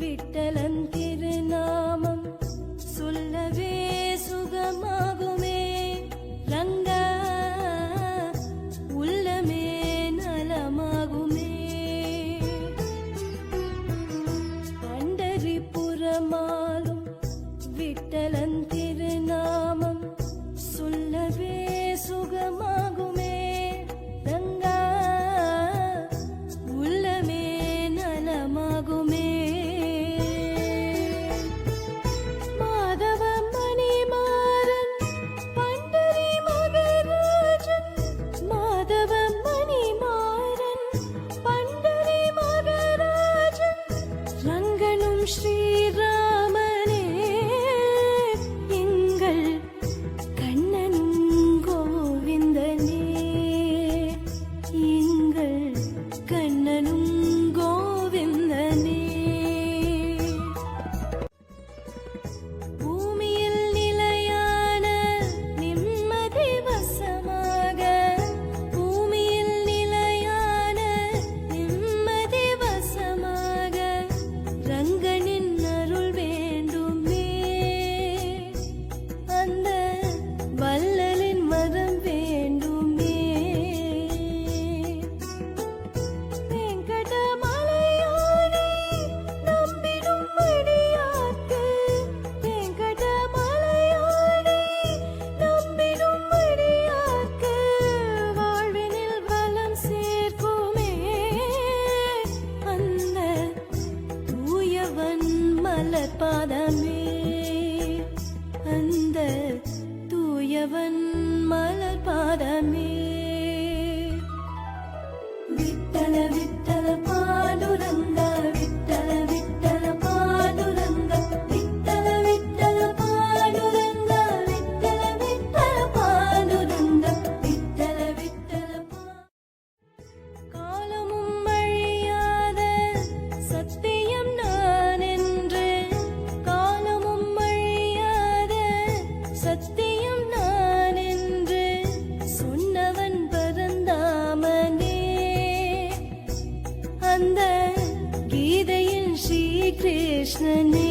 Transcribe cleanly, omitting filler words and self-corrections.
விட்டலன் திருநாமம் சொல்லவே சுகமாகுமே ரங்கா உள்ளமே நலமாகுமே பண்டரிபுரமாலும் விட்டலன் திருநாமம் சொல்லவே சுகமாகுமே ரங்கா உள்ளமே நலமாகுமே மாதவ மணிமாறன் பண்டரி மகராஜன் மாதவ மணிமாறன் பண்டரி மகராஜன் ரங்கனும் ஸ்ரீராமனே எங்கள் கண்ணனும் கோவிந்தனே எங்கள் கண்ணனும் கோவிந்தனே பூமியில் நிலையான நிம்மதி வசமாக பூமியில் நிலையான நிம்மதி வசமாக ரங்கனின் அருள் வேண்டுமே அந்த வள்ளலின் மதம் வேண்டுமே வெங்கடமலையானை நம்பிடும் அடியார்க்கு வெங்கடமலையானை நம்பிடும் அடியார்க்கு வாழ்வினில் வளம் சேர்க்குமே அந்த தூயவன் மலர் பாதமே அந்த தூயவன் மலர் பாதமே விட்டல விட்டல பாடுரங்கா விட்டல விட்டல பாடுரங்கா விட்டல விட்டல பாடுரங்கா விட்டல விட்டல பாடுரங்கா விட்டல விட்டல காலமும் அழியாத சத்தியம் நான் என்று காலமும் அழியாத சத்தியம் நான் என்று சொன்னவன் பரந்தாமனே அந்த கீதையில் ஸ்ரீ கிருஷ்ணனே